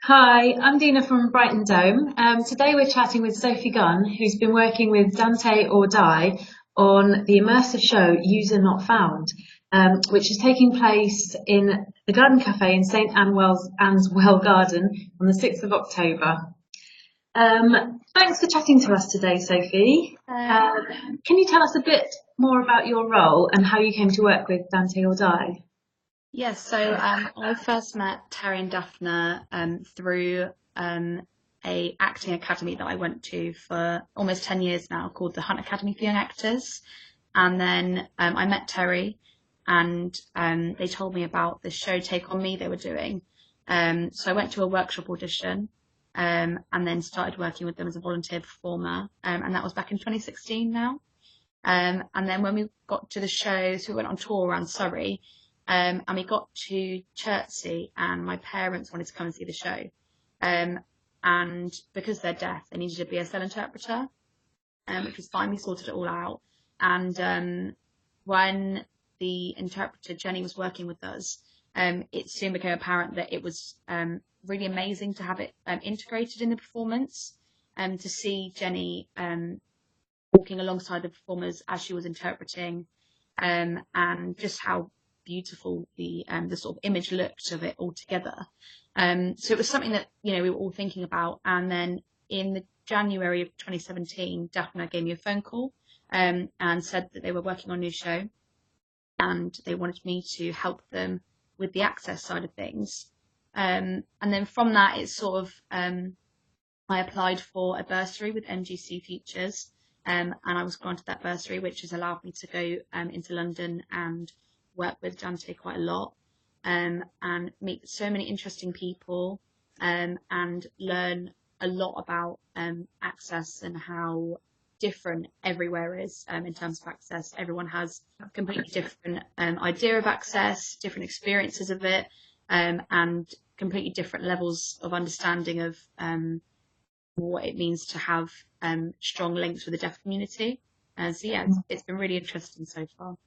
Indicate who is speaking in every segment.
Speaker 1: Hi, I'm Dina from Brighton Dome. Today we're chatting with Sophie Gunn, who's been working with Dante or Die on the immersive show User Not Found, which is taking place in the Garden Café in St Anne's Well Garden on the 6th of October. Thanks for chatting to us today, Sophie.
Speaker 2: Uh,
Speaker 1: Uh, can you tell us a bit more about your role and how you came to work with Dante or Die?
Speaker 2: I first met Terry and Daphne through a acting academy that I went to for almost 10 years now called the Hunt Academy for Young Actors. And then I met Terry and they told me about this show Take On Me they were doing. So I went to a workshop audition and then started working with them as a volunteer performer. And that was back in 2016 now. And then when we got to the show, so we went on tour around Surrey, and we got to Chertsey, and my parents wanted to come and see the show. Um, and because they're deaf, they needed a BSL interpreter, which was fine. We sorted it all out. And when the interpreter Jenny was working with us, it soon became apparent that it was really amazing to have it integrated in the performance, to see Jenny walking alongside the performers as she was interpreting, and just how beautiful the sort of image looked of it all together. So it was something that we were all thinking about. And then in the January of 2017, Daphne gave me a phone call and said that they were working on a new show and they wanted me to help them with the access side of things. And then from that, it's sort of I applied for a bursary with NGC Futures, and I was granted that bursary, which has allowed me to go into London and work with Dante quite a lot, and meet so many interesting people, and learn a lot about access and how different everywhere is in terms of access. Everyone has a completely different idea of access, different experiences of it, and completely different levels of understanding of what it means to have strong links with the deaf community. So yeah, it's been really interesting so far.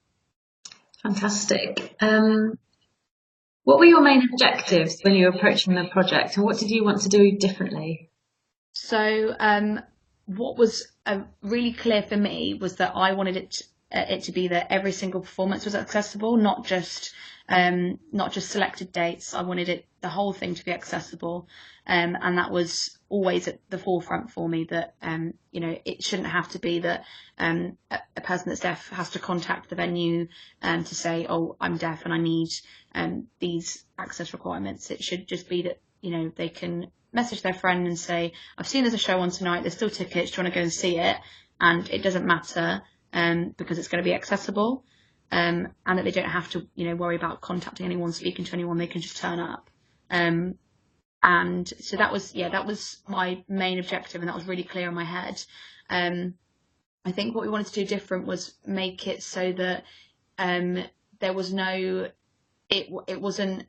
Speaker 1: Fantastic. What were your main objectives when you were approaching the project, and what did you want to do differently?
Speaker 2: So what was really clear for me was that I wanted it to be that every single performance was accessible, not just selected dates. I wanted the whole thing to be accessible, and that was always at the forefront for me. That it shouldn't have to be that a person that's deaf has to contact the venue to say, "Oh, I'm deaf and I need these access requirements." It should just be that they can message their friend and say, "I've seen there's a show on tonight. There's still tickets. Do you want to go and see it?" And it doesn't matter because it's going to be accessible, and that they don't have to worry about contacting anyone, speaking to anyone. They can just turn up. And so that was my main objective, and that was really clear in my head. I think what we wanted to do different was make it so that there was no it wasn't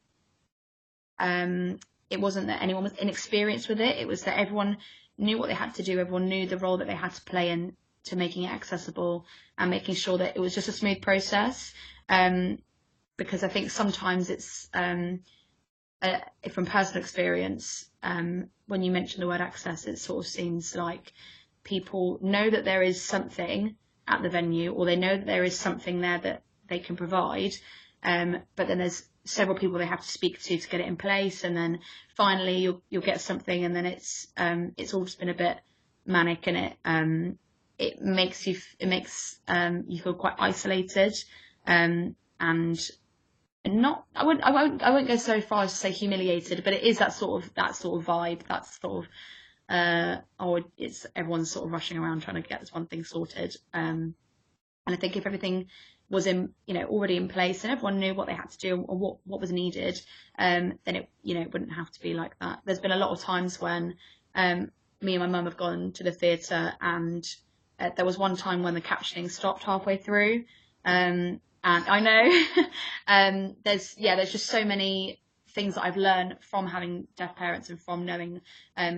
Speaker 2: it wasn't that anyone was inexperienced with it. It was that everyone knew what they had to do. Everyone knew the role that they had to play in to making it accessible and making sure that it was just a smooth process. Because I think sometimes it's from personal experience, when you mention the word access, it sort of seems like people know that there is something at the venue, or they know that there is something there that they can provide, but then there's several people they have to speak to get it in place, and then finally you'll get something, and then it's all just been a bit manic, and it makes you feel quite isolated, and not I won't go so far as to say humiliated, but it is that sort of vibe, that sort of it's everyone's sort of rushing around trying to get this one thing sorted. And I think if everything was already in place and everyone knew what they had to do or what was needed, then it wouldn't have to be like that. There's been a lot of times when me and my mum have gone to the theatre, and there was one time when the captioning stopped halfway through, and I know there's just so many things that I've learned from having deaf parents and from knowing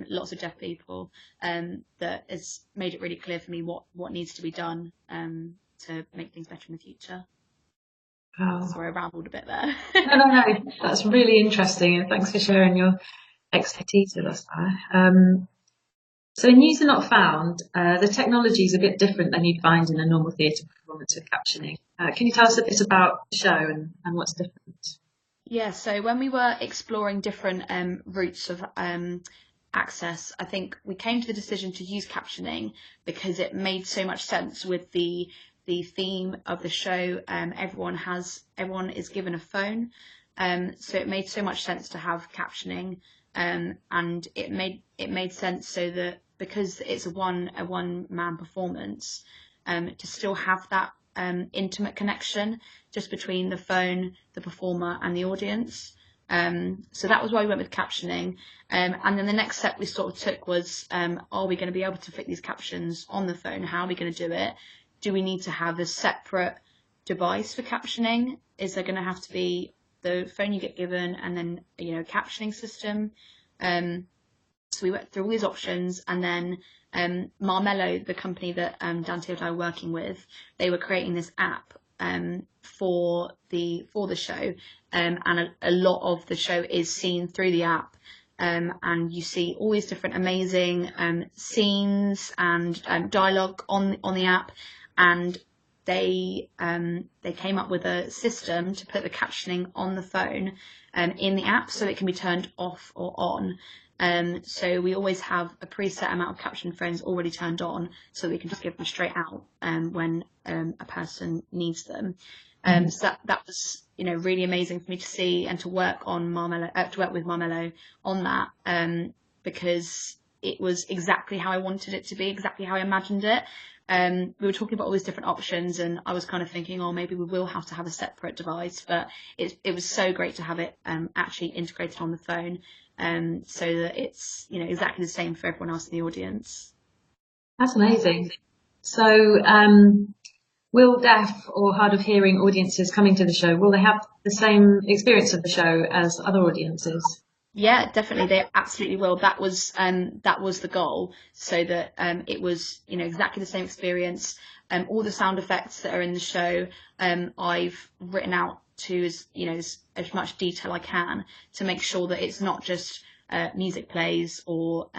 Speaker 2: lots of deaf people, that has made it really clear for me what needs to be done to make things better in the future.
Speaker 1: Wow.
Speaker 2: Sorry, I rambled a bit there.
Speaker 1: No, no, no. That's really interesting, and thanks for sharing expertise with us there. So in User Not Found, the technology is a bit different than you'd find in a normal theatre performance with captioning. Can you tell us a bit about the show and what's different?
Speaker 2: Yeah, so when we were exploring different routes of access, I think we came to the decision to use captioning because it made so much sense with the theme of the show. Everyone is given a phone, so it made so much sense to have captioning, and it made sense so that because it's a one man performance, to still have that intimate connection just between the phone, the performer, and the audience. So that was why we went with captioning. And then the next step we sort of took was, are we going to be able to fit these captions on the phone? How are we going to do it? Do we need to have a separate device for captioning? Is there going to have to be the phone you get given and then, a captioning system? So we went through all these options, and then Marmello, the company that Dante and I were working with, they were creating this app for the show, and a lot of the show is seen through the app, and you see all these different amazing scenes and dialogue on the app, and they came up with a system to put the captioning on the phone in the app so it can be turned off or on. So we always have a preset amount of caption phones already turned on, so we can just give them straight out when a person needs them. So that was really amazing for me to see and to work on to work with Marmello on that, because it was exactly how I wanted it to be, exactly how I imagined it. We were talking about all these different options, and I was kind of thinking, oh, maybe we will have to have a separate device, but it was so great to have it actually integrated on the phone, so that it's exactly the same for everyone else in the audience.
Speaker 1: That's amazing. So, will deaf or hard of hearing audiences coming to the show, will they have the same experience of the show as other audiences?
Speaker 2: Yeah, definitely, they absolutely will. That was the goal, so that it was exactly the same experience. All the sound effects that are in the show, I've written out to as much detail I can to make sure that it's not just music plays or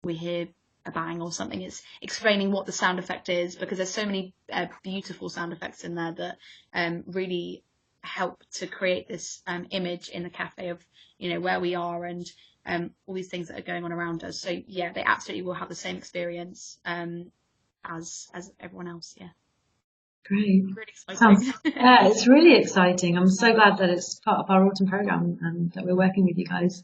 Speaker 2: we hear a bang or something. It's explaining what the sound effect is, because there's so many beautiful sound effects in there that really help to create this image in the cafe of where we are and all these things that are going on around us. So yeah, they absolutely will have the same experience as everyone else. Yeah,
Speaker 1: Great.
Speaker 2: really
Speaker 1: Sounds,
Speaker 2: exciting.
Speaker 1: yeah, it's really exciting. I'm so glad that it's part of our autumn program and that we're working with you guys.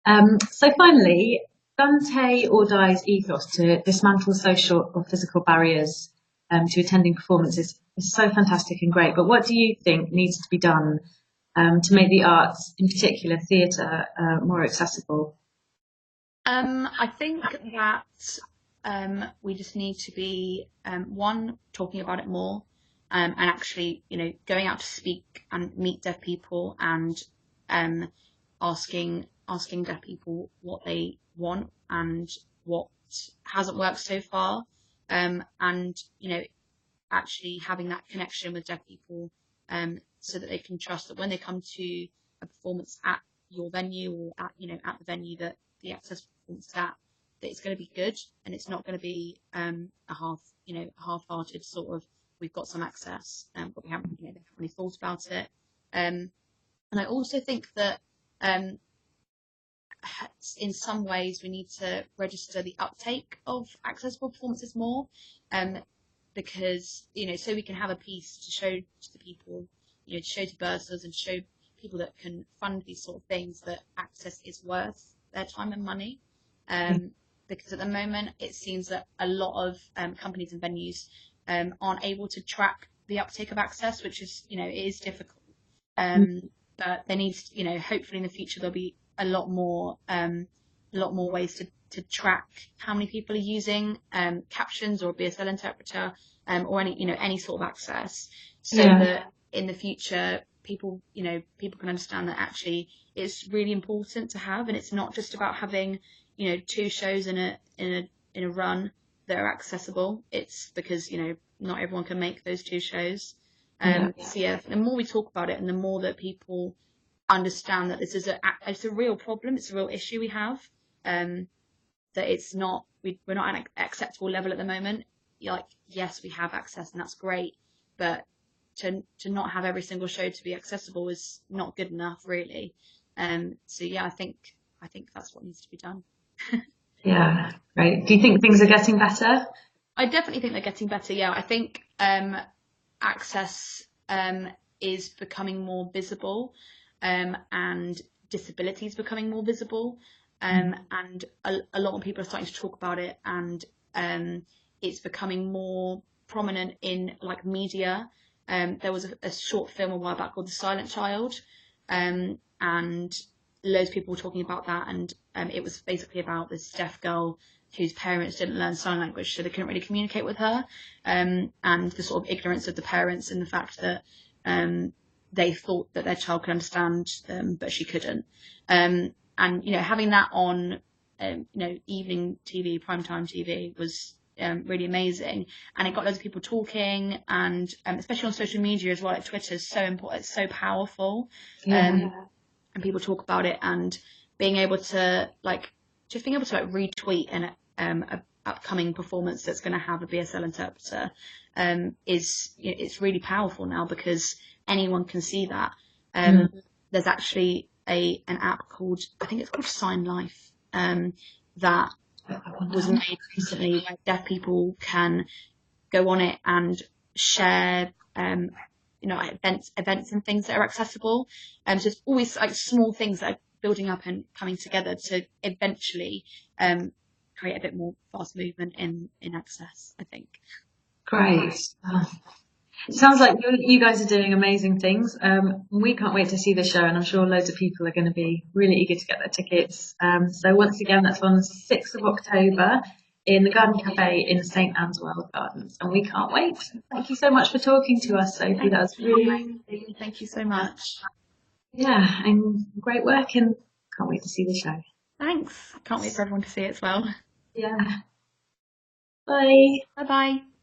Speaker 1: So finally, Dante or Die's ethos to dismantle social or physical barriers to attending performances is so fantastic and great. But what do you think needs to be done to make the arts, in particular theatre, more accessible?
Speaker 2: I think that we just need to be one, talking about it more, and actually, going out to speak and meet deaf people and um, asking deaf people what they want and what hasn't worked so far, and actually having that connection with deaf people, so that they can trust that when they come to a performance at your venue or at the venue that the access performance is at, that it's going to be good and it's not going to be a half-hearted sort of, we've got some access, but we haven't they haven't really thought about it. And I also think that in some ways we need to register the uptake of accessible performances more, because so we can have a piece to show to the people, to show to bursars and show people that can fund these sort of things that access is worth their time and money. Because at the moment it seems that a lot of companies and venues aren't able to track the uptake of access, which is it is difficult. But there needs hopefully in the future there'll be a lot more ways to track how many people are using captions or BSL interpreter, or any sort of access, so that in the future people can understand that actually it's really important to have, and it's not just about having 2 shows in a run that are accessible. It's because not everyone can make those 2 shows. So yeah, the more we talk about it and the more that people understand that this is it's a real problem, it's a real issue we have, that it's not, we're not at an acceptable level at the moment. Like, yes, we have access and that's great, but to not have every single show to be accessible is not good enough, really. So yeah, I think that's what needs to be done.
Speaker 1: Yeah, great. Do you think things are getting better?
Speaker 2: I definitely think they're getting better. Yeah, I think access is becoming more visible, and disability is becoming more visible, and a lot of people are starting to talk about it, and it's becoming more prominent in like media. There was a short film a while back called The Silent Child, and loads of people were talking about that, and it was basically about this deaf girl whose parents didn't learn sign language, so they couldn't really communicate with her, and the sort of ignorance of the parents and the fact that they thought that their child could understand them, but she couldn't. And having that on evening TV, primetime TV was really amazing, and it got loads of people talking, and especially on social media as well. Like Twitter is so important, it's so powerful. And people talk about it, and being able to retweet an upcoming performance that's going to have a BSL interpreter it's really powerful now, because anyone can see that. There's actually an app called, I think it's called Sign Life, that was made recently, where deaf people can go on it and share events and things that are accessible. So it's always like small things that are building up and coming together to eventually create a bit more fast movement in access, I think.
Speaker 1: Great. It sounds like you guys are doing amazing things. We can't wait to see the show, and I'm sure loads of people are going to be really eager to get their tickets. So once again, that's on the 6th of October in the Garden Café in St Anne's World Gardens, and we can't wait. Thank you so much for talking to us, Sophie. That was really
Speaker 2: Thank you so much.
Speaker 1: Yeah, and great work, and can't wait to see the show.
Speaker 2: Thanks. Can't wait for everyone to see it as well.
Speaker 1: Yeah. Bye.
Speaker 2: Bye bye.